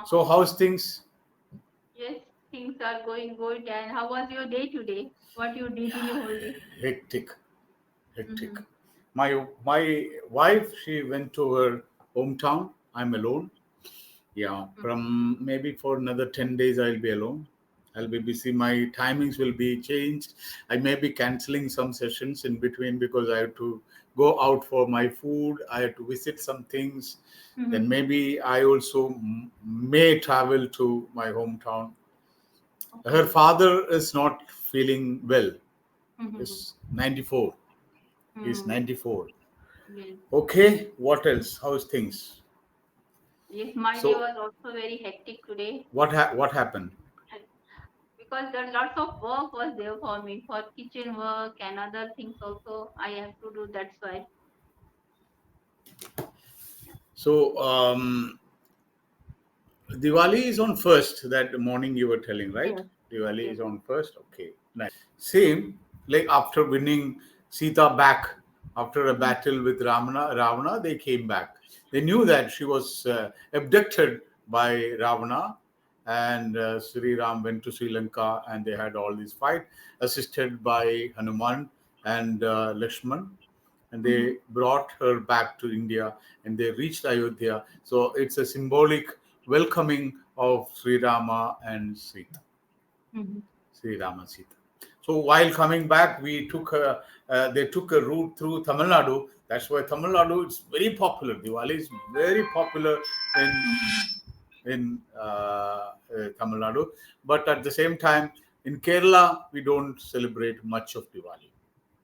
So how's things? Yes, things are going good. And how was your day today? What you did in your whole day? Hectic, hectic. Mm-hmm. My wife, she went to her hometown. I'm alone. Yeah, from maybe for another 10 days I'll be alone. I'll be busy. My timings will be changed. I may be canceling some sessions in between because I have to go out for my food. I have to visit some things. Then Mm-hmm. maybe I also may travel to my hometown. Her Okay. father is not feeling well. Mm-hmm. Is 94. He's Mm. 94. Yes. Okay, what else? How's things? Yes, my day So was also very hectic today. what happened? And because there are lots of work was there for me for kitchen work and other things also I have to do. That's why. So Diwali is on first. That morning you were telling, right? Yes. Diwali Yes. is on first. Okay, nice. Same like after winning Sita back after a Mm-hmm. battle with Ravana, they came back. They knew that she was abducted by Ravana, and Sri Ram went to Sri Lanka, and they had all this fight, assisted by Hanuman and Lakshman, and Mm-hmm. they brought her back to India, and they reached Ayodhya. So it's a symbolic welcoming of Sri Rama and Sita. Mm-hmm. Sri Rama Sita. So while coming back, they took a route through Tamil Nadu. That's why Tamil Nadu is very popular. Diwali is very popular in Mm-hmm. Tamil Nadu. But at the same time, in Kerala, we don't celebrate much of Diwali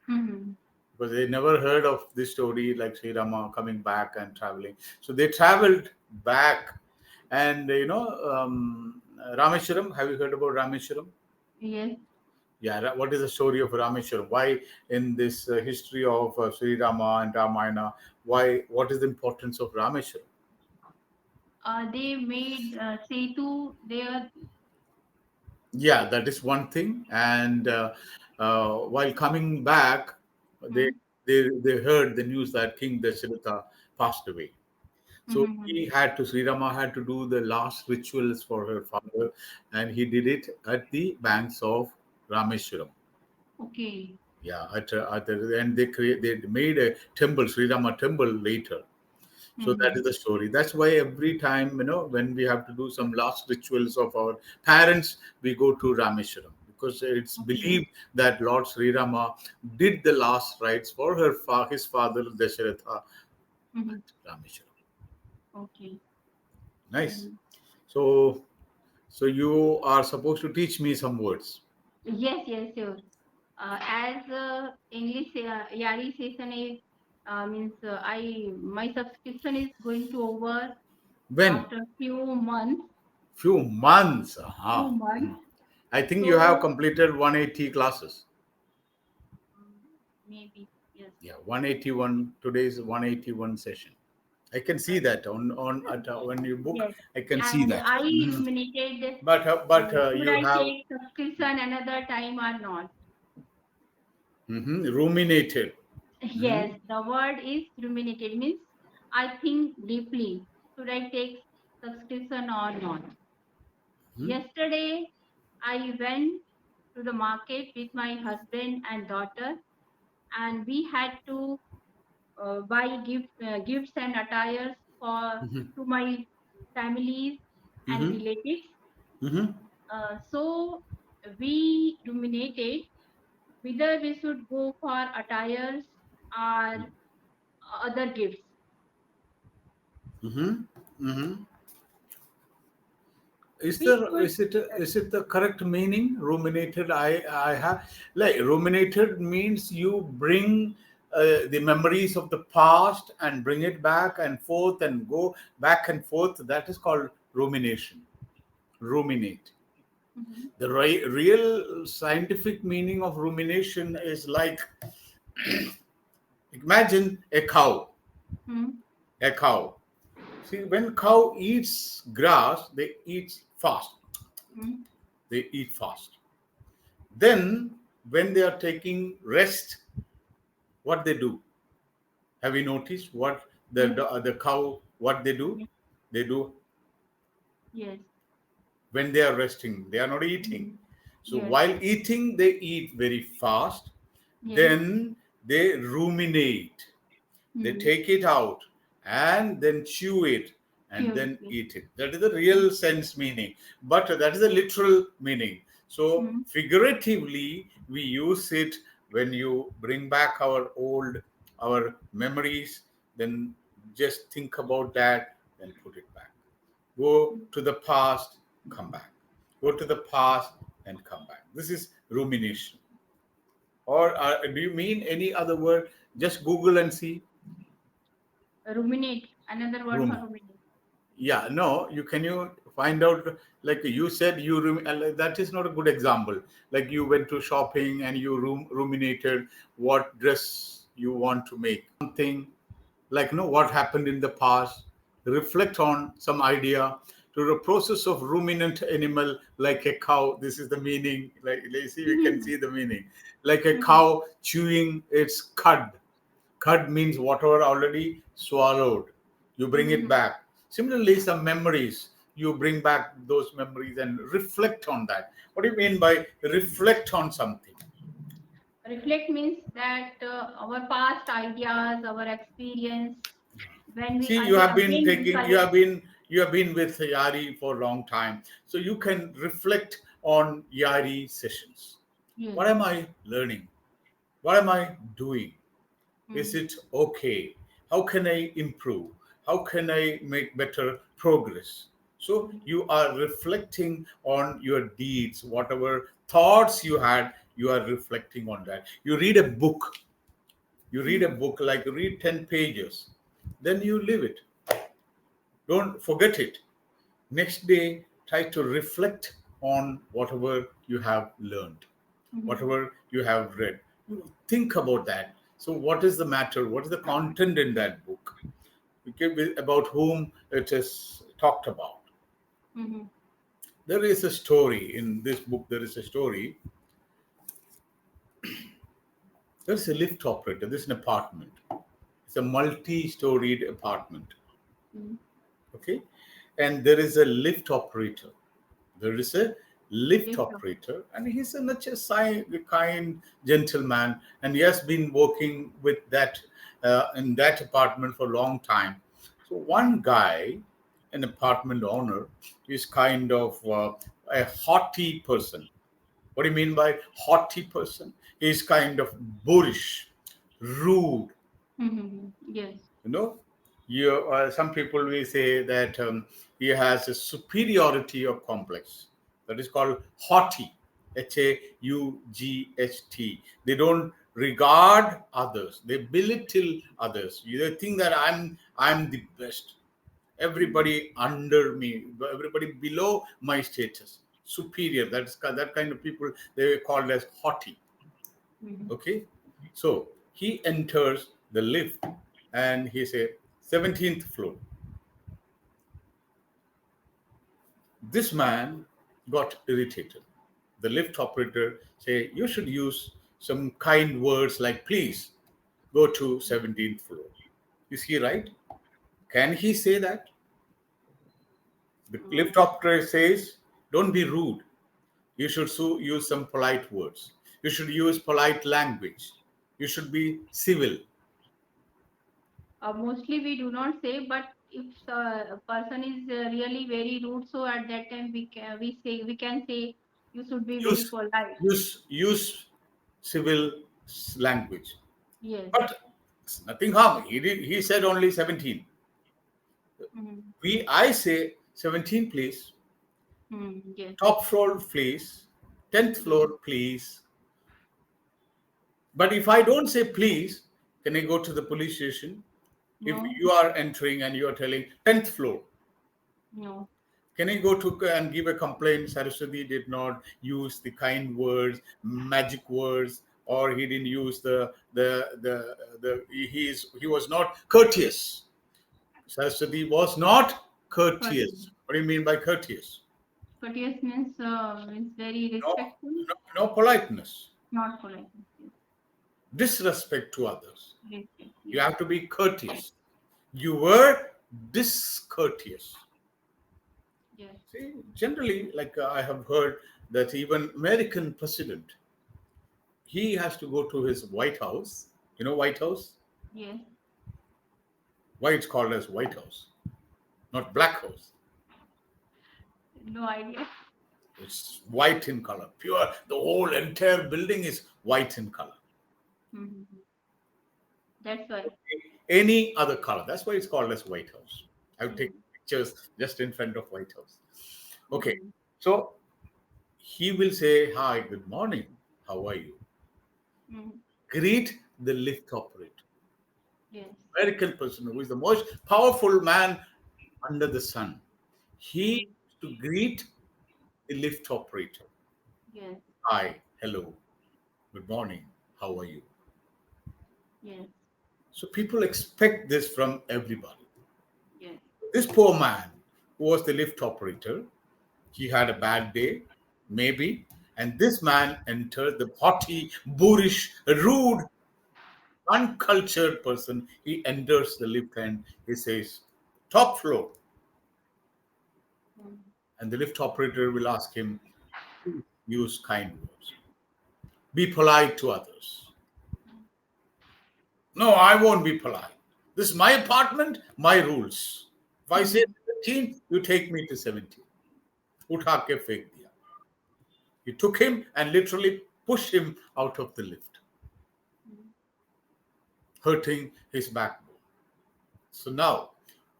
Mm-hmm. because they never heard of this story like Sri Rama coming back and traveling. So they traveled back, and Rameshwaram. Have you heard about Rameshwaram? Yes. Yeah, what is the story of Rameshwaram? Why in this history of Sri Rama and Ramayana? Why? What is the importance of Rameshwaram? They made Setu there. Yeah, that is one thing. And while coming back, they Mm-hmm. they heard the news that King Dasharatha passed away. So Mm-hmm. he had to, Sri Rama had to do the last rituals for her father, and he did it at the banks of Rameshwaram. Okay. Yeah, and they made a temple, Sri Rama temple later. So that Mm-hmm. is the story. That's why every time, when we have to do some last rituals of our parents, we go to Rameshwaram because it's Okay. believed that Lord Sri Rama did the last rites for his father Dasharatha Mm-hmm. at Rameshwaram. Okay. Nice. Mm-hmm. So, so you are supposed to teach me some words. Yes, yes, sure. As English Yaari session is means I my subscription is going to over When? after few months. Few months. Few Aha. months. I think you have So completed 180 classes. maybe yes. Yeah, 181. Today's 181 session. I can see that on at, when you book. Yes. I can see And that. I Mhm. ruminated But should you I have take subscription another time or not? ruminated. Yes, Mhm. the word is ruminated means I think deeply. Should I take subscription or not? Mhm. Yesterday I went to the market with my husband and daughter, and we had to buy gifts and attires for Mhm. to my families and Mhm. relatives. Mhm. So we ruminated whether we should go for attires or other gifts. Mhm. Mhm. Is We there should is it the correct meaning? Ruminated. I have like ruminated means you bring the memories of the past and bring it back and forth and go back and forth. That is called rumination. Ruminate. Mhm. The real scientific meaning of rumination is like imagine a cow. Mhm. A cow. See, when cow eats grass, they eat fast. Mhm. They eat fast. Then, when they are taking rest, what they do? Have you noticed what Yes, the cow what they do? yes. They do Yes. When they are resting, they are not eating. Mhm. So Yes. while eating, they eat very fast. Yes. Then they ruminate. They Mm-hmm. take it out and then chew it and Sure. then Yes. eat it. That is the real sense meaning. But that is the literal meaning. So Mm-hmm. figuratively, we use it when you bring back our memories. Then just think about that, then put it back. Go to the past, come back. Go to the past and come back. This is rumination. Or do you mean any other word? Just Google and see. Ruminate. Another word for Rum. ruminate. Yeah, no. You find out, like you said, like, that is not a good example. Like you went to shopping and you ruminated what dress you want to make. Something like what happened in the past. Reflect on some idea to the process of ruminant animal like a cow. This is the meaning. Like see, we can see the meaning. Like a Mm-hmm. cow chewing its cud. Cud means whatever already swallowed. You bring it Mm-hmm. back. Similarly, some memories. You bring back those memories and reflect on that. What do you mean by reflect on something? Reflect means that our past ideas, our experience, when we See, you have been again taking, recollect. you have been with Yari for a long time, so you can reflect on Yari sessions. Yes. What am I learning? What am I doing? Is Mm-hmm. it okay? How can I improve? How can I make better progress? So you are reflecting on your deeds, whatever thoughts you had, you are reflecting on that. You read a book, Mm-hmm. like you read 10 pages, then you leave it. Don't forget it. Next day, try to reflect on whatever you have learned, Mm-hmm. whatever you have read. Think about that. So, what is the matter? What is the content in that book? Okay, about whom it is talked about. Mm-hmm. There is a story in this book. There is a story. There is a lift operator. This is an apartment. It's a multi-storied apartment. Mm-hmm. Okay, and there is a lift operator. There is a lift Lift up. operator, and he's kind gentleman, and he has been working with that in that apartment for a long time. So one guy, an apartment owner, is kind of a haughty person. What do you mean by haughty person? He's kind of boorish, rude. Mm-hmm. Yes. You know, some people will say that he has a superiority of complex. That is called haughty. Haught. They don't regard others. They belittle others. They think that I'm the best. Everybody under me, everybody below my status, superior. That kind of people. They were called as haughty. Mm-hmm. Okay, so he enters the lift and he said 17th floor. This man got irritated. The lift operator say you should use some kind words like please go to 17th floor. Is he right? Can he say that? The lift operator says don't be rude. You should use some polite words. You should use polite language. You should be civil. Mostly we do not say, but if a person is really very rude, so at that time we can say you should be very use polite. use civil language, Yes. but it's nothing harm. He said only 17. Mm-hmm. I say 17 please, Mm-hmm. Yes. top floor please, 10th Mm-hmm. floor please. But if I don't say please, can I go to the police station? If No. you are entering and you are telling 10th floor, No. can I go to and give a complaint? Saraswati did not use the kind words, magic words, or he didn't use he was not courteous. Saraswati was not Courteous. courteous. What do you mean by courteous? Courteous means very No, respectful, no politeness, not polite. Yes. disrespect to others. Respect. You Yes. have to be courteous. You were discourteous. Yes. See, generally, like I have heard that even American president, he has to go to his White House. You know White House? Yes. Why it's called as White House, not Black House. No idea. It's white in color, pure. The whole entire building is white in color. Mm-hmm. That's why. Any other color. That's why it's called as White House. I've taken Mm-hmm. pictures just in front of White House. Okay, Mm-hmm. so he will say, "Hi, good morning. How are you?" Mm-hmm. Greet the lift operator. Yes. American person who is the most powerful man under the sun. He Yes. used to greet the lift operator. Yes. Hi, hello, good morning. How are you? Yes. So people expect this from everybody. Yes. This poor man who was the lift operator, he had a bad day, maybe, and this man entered the haughty, boorish, rude, uncultured person. He enters the lift and he says, "Top floor." Mm-hmm. And the lift operator will ask him, use kind words, be polite to others. No, I won't be polite. This is my apartment, my rules. If I say Mm-hmm. 17, you take me to 17. Utha ke fek diya. He took him and literally pushed him out of the lift, hurting his backbone. So now,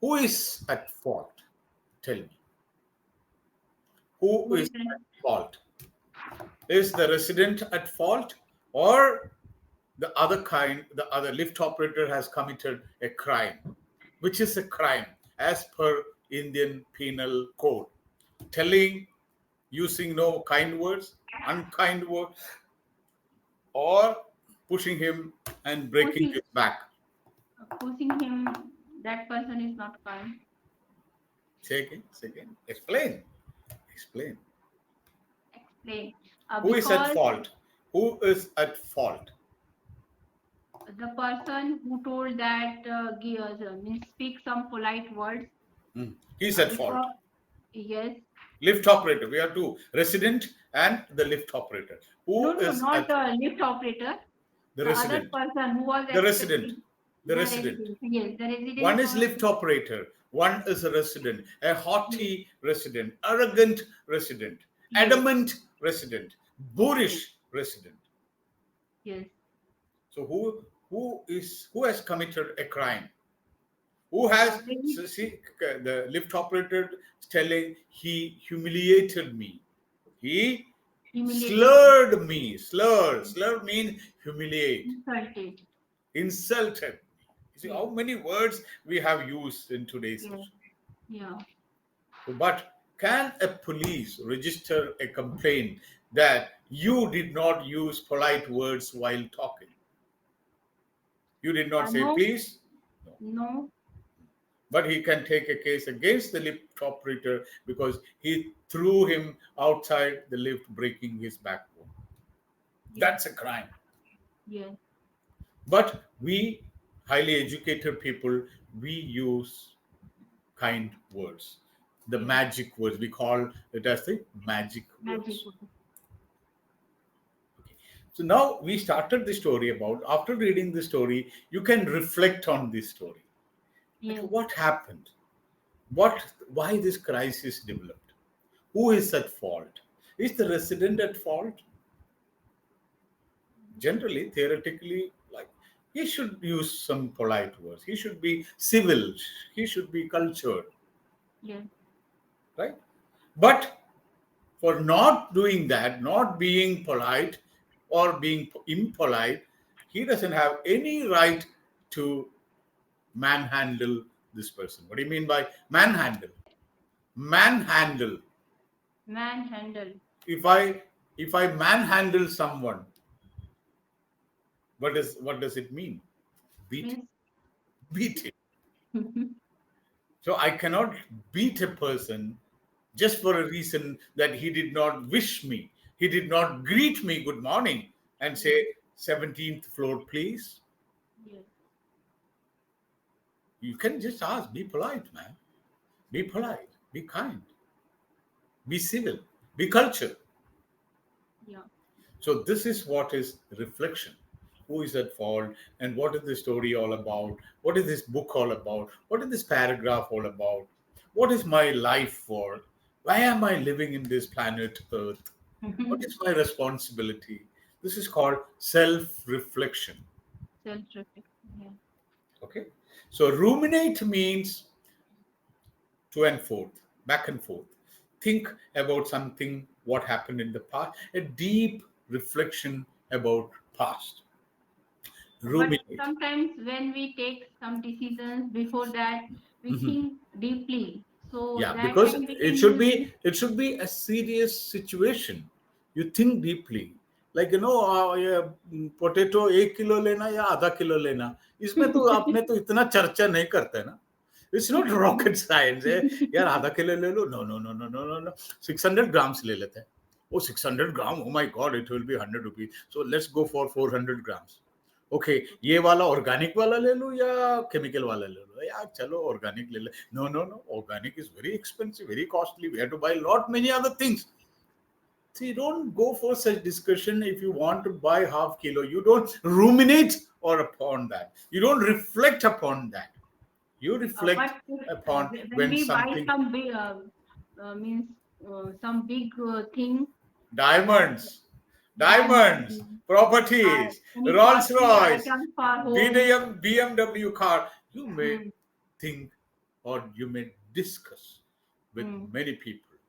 who is at fault? Tell me. Who Who is is that? at fault? Is the resident at fault, or the other lift operator has committed a crime? Which is a crime as per Indian Penal Code? Telling, using no kind words, unkind words, or pushing him and breaking Pushing, his back. pushing him. That person is not kind. Say again, say again. Explain, explain. Explain. Who is at Because fault? Who is at fault? the person who told that means speak some polite words. He's at fault. Because yes. Lift operator. We have two: resident and the lift operator. No, Who no, is not at lift operator. the The other resident? person who was The resident. expecting The the resident. resident. Yes, the resident One is was. lift operator. One is a resident, a Yes, haughty resident, arrogant resident, yes, adamant resident, yes, boorish resident. yes. So who has committed a crime? Who has Maybe so see the lift operator is telling he humiliated me. He humiliated me, slurred me. Slur means humiliate, insulted. insulted me. You see Yes, how many words we have used in today's yes, session. yeah. But can a police register a complaint that you did not use polite words while talking? You did not say No, please? No. no. But he can take a case against the lift operator because he threw him outside the lift, breaking his backbone. Yes, That's a crime. yes, But we, highly educated people, we use kind words. The yes. magic words. We call it as the magic Magic. words. So now we started the story about, after reading the story, you can reflect on this story. Like Yes. what happened? Why this crisis developed? Who is at fault? Is the resident at fault? Generally, theoretically, like he should use some polite words. He should be civil. He should be cultured, Yes. right? But for not doing that, not being polite or being impolite, he doesn't have any right to manhandle this person. What do you mean by manhandle? Manhandle. Manhandle If I manhandle someone, what does it mean? Beat means. beat him. So I cannot beat a person just for a reason that he did not wish me. He did not greet me good morning and Yes, say 17th floor, please. yes, You can just ask, be polite, man. Be polite, be kind. be civil, be cultured. Yeah. So this is what is reflection. Who is at fault, and what is the story all about? What is this book all about? What is this paragraph all about? What is my life for? Why am I living in this planet Earth? What is my responsibility? This is called self-reflection. Self-reflection. Yeah. Okay. So ruminate means to and forth, back and forth. Think about something, what happened in the past, a deep reflection about past. But Ruminate. sometimes when we take some decisions before that, we think deeply. So Yeah, that because time we it can should use be this. it should be a serious situation. You think deeply. Like ये potato 1 kilo लेना या आधा kilo लेना, इसमें तो आपने तो इतना चर्चा नहीं करते ना. It's not rocket science है. यार आधा किलो ले लो. No, no, no, no, no, no, no. 600 grams ले लेते हैं. Oh, 600 gram. Oh my God, it will be 100 rupees. So let's go for 400 grams. Okay, ये वाला ऑर्गेनिक वाला ले लो या केमिकल वाला ले लो. यार चलो ऑर्गेनिक ले ले. No no no, organic is very expensive, very costly. We have to buy lot many other things. See, don't go for such discussion. If you want to buy half kilo, you don't ruminate or upon that. You don't reflect upon that. You reflect But if, upon when when we buy something. some big, means some big thing, Diamonds, diamonds, diamond, properties, any Rolls costly Royce, items for home. BMW car. You may Mm, think or you may discuss with mm, many people.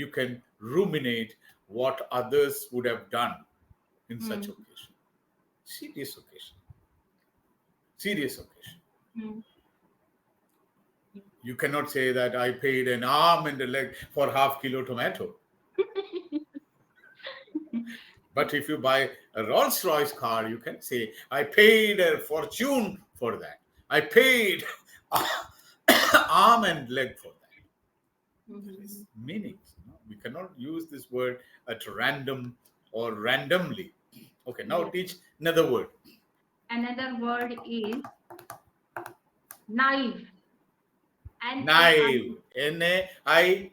You can ruminate what others would have done in such mm, occasion. Serious occasion. Serious occasion. mm. You cannot say that I paid an arm and a leg for half kilo tomato. But if you buy a Rolls Royce car, you can say, I paid a fortune for that. I paid arm and leg for that. There is Mhm. meanings. We cannot use this word at random or randomly. Okay, now Yes. teach another word. Another word is naive. Naive. Naive. Naive.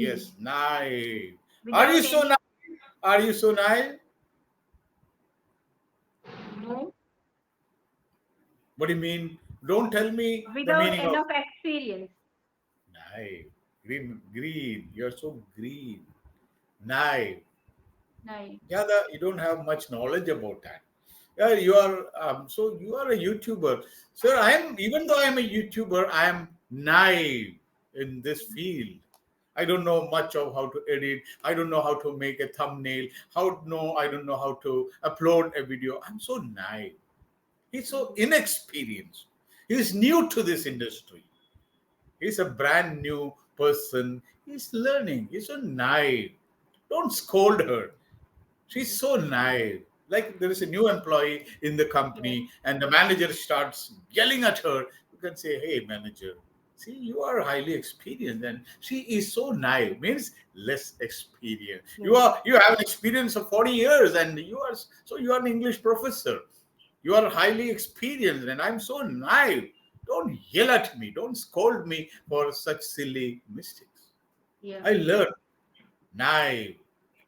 Yes, naive. Are you Without so any naive? Are you so naive? no, What do you mean? Don't tell me the without meaning of enough experience. naive. Green, green. You're so green. Naive. Naive. Yeah, you don't have much knowledge about that. Yeah, you are. So you are a YouTuber, sir. I am. Even though I am a YouTuber, I am naive in this field. I don't know much of how to edit. I don't know how to make a thumbnail. How no? I don't know how to upload a video. I'm so naive. He's so inexperienced. He's new to this industry. He's a brand new person. He's learning. He's so naive. Don't scold her. She's so naive. Like there is a new employee in the Yes. company and the manager starts yelling at her. You can say, hey, manager, see, you are highly experienced and she is so naive, means less experienced. Yes. You have an experience of 40 years and you are an English professor. You are highly experienced and I'm so naive. Don't yell at me. Don't scold me for such silly mistakes. Yeah. I learned naive.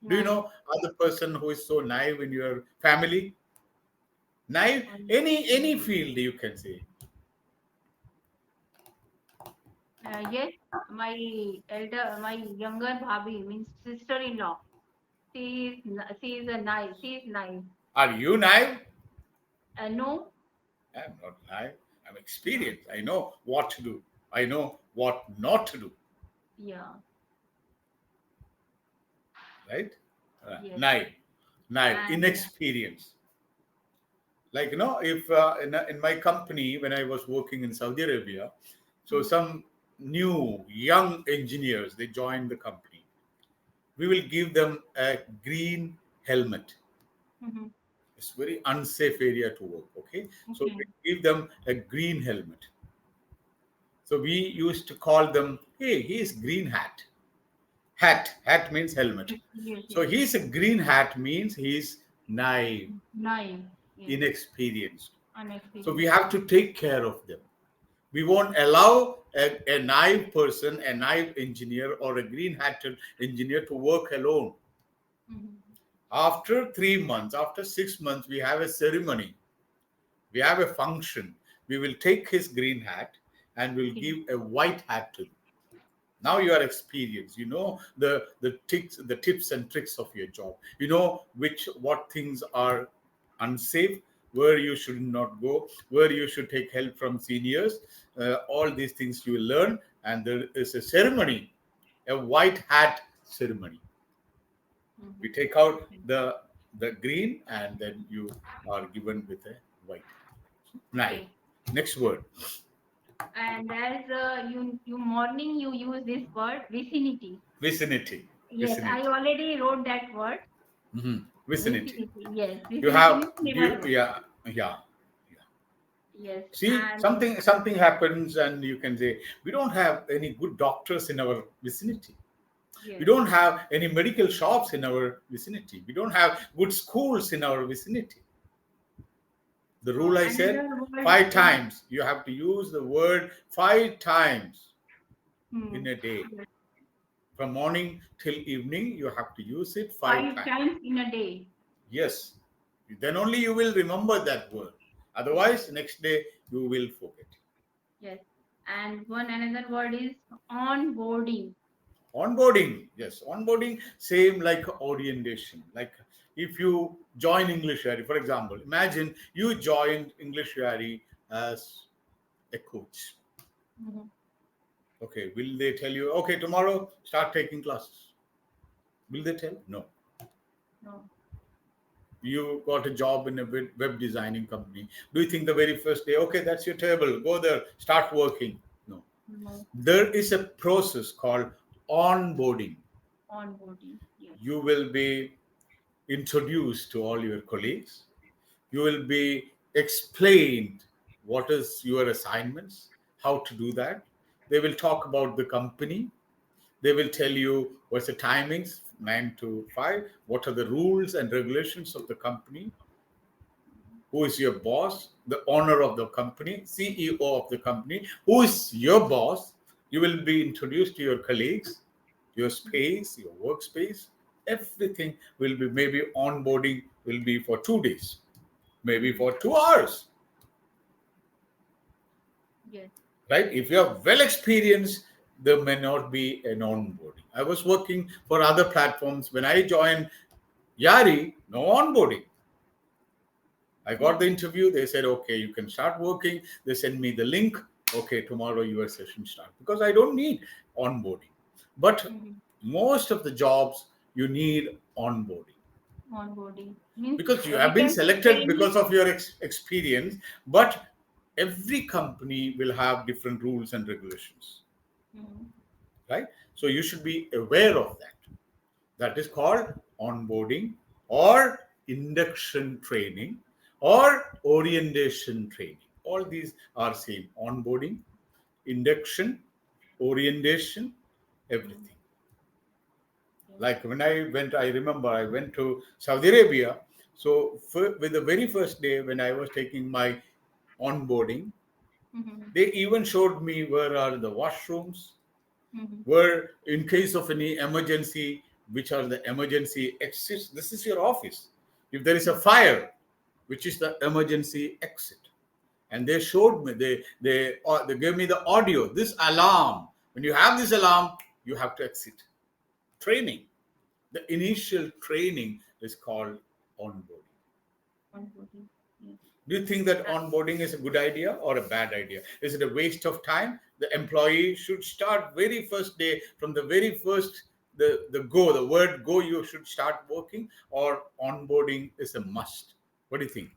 Do you Naive. know other person who is so naive in your family? Naive, Um, any field you can say. yes, my my younger bhabhi means sister-in-law. She is a nice. She is nice. Are you naive? No. I'm not naive. I'm Yeah. experienced. I know what to do. I know what not to do. Yeah. Right? Yes. Naive, naive, And inexperienced. Like if in my company when I was working in Saudi Arabia, so mm, some new young engineers they joined the company. We will give them a green helmet. mhm. It's very unsafe area to work. Okay, so we Okay. give them a green helmet. So we used to call them, hey, he's green hat. Hat means helmet. Yes. So Yes. he's a green hat means he's naive, Naive. Yes. inexperienced. So we Unexperienced. have to take care of them. We won't allow a naive person, a naive engineer, or a green-hatted engineer to work alone. Mhm. After 3 months, after 6 months, we have a ceremony. We have a function. We will take his green hat and we'll Okay. give a white hat to him. Now you are experienced. You know the tips and tricks of your job. You know what things are unsafe, where you should not go, where you should take help from seniors. All these things you will learn, and there is a ceremony, a white hat ceremony. We Mhm. take out Okay. the green, and then you are given with a white. Now, Okay. next word, And as you morning you use this word vicinity. vicinity. Yes, I Vicinity. already wrote that word. Vicinity. Vicinity. Yes, You vicinity have means you neighborhood. yeah yeah. Yes, See, and something happens, and you can say we don't have any good doctors in our vicinity. We yes. don't have any medical shops in our vicinity. We don't have good schools in our vicinity. The rule I said, Another word five is times. You have to use the word 5 times hmm, in a day. yes, From morning till evening, you have to use it five five times. times in a day. Yes. Then only you will remember that word. Yes, Otherwise, next day you will forget. yes. And one another word is onboarding. Onboarding, yes, onboarding, same like orientation. Like if you join Englishyaari, for example, imagine you joined Englishyaari as a coach. Mhm. Okay, will they tell you, okay, tomorrow start taking classes? Will they tell? No. No, You got a job in a web designing company. Do you think the very first day, okay, that's your table, go there, start working? No. no. There is a process called onboarding. Onboarding. Yes. You will be introduced to all your colleagues. You will be explained what is your assignments, how to do that. They will talk about the company. They will tell you what's the timings, 9 to 5, what are the rules and regulations of the company, who is your boss, the owner of the company, CEO of the company, who is your boss. You will be introduced to your colleagues, your space, your workspace. Everything will be, maybe onboarding will be for 2 days, maybe Mhm. for 2 hours, Yes. right? If you are well experienced, there may not be an onboarding. I was working for other platforms. When I joined Yaari, no onboarding. I got the Mhm. interview. They said, okay, you can start working. They sent me the link. Okay, tomorrow your session start, because I don't need onboarding. But Mhm. most of the jobs you need onboarding, Onboarding means because you we have been can say selected training. because of your experience. But every company will have different rules and regulations, Mhm. right? So you should be aware of that. That is called onboarding or induction training or orientation training. All these are same: onboarding, induction, orientation, Mhm. everything. Yes. Like when I went, I remember I went to Saudi Arabia. So with the very first day when I was taking my onboarding, Mhm. they even showed me where are the washrooms, Mhm. where in case of any emergency, which are the emergency exits. This is your office. If there is a Yes. fire, which is the emergency exit, and they showed me, they gave me the audio, this alarm, when you have this alarm, you have to exit. Training, the initial training is called onboarding. Onboarding. Yes. Do you think that onboarding is a good idea or a bad idea? Is it a waste of time? The employee should start very first day, from the very first, the word go, you should start working, or onboarding is a must? What do you think?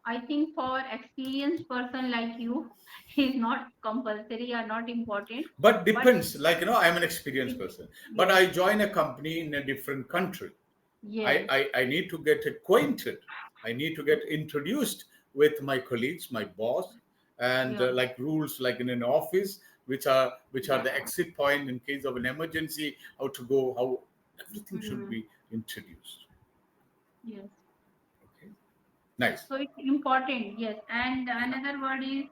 I think for experienced person like you, is not compulsory or not important. But But depends. Like, I'm an experienced it, person, but yes, I join a company in a different country. yes, I need to get acquainted. I need to get introduced with my colleagues, my boss, and yeah, like rules, like in an office, which are the exit point in case of an emergency, how to go, how everything should mm, be introduced. yes. Okay, nice. So it's important. Yes, and another word is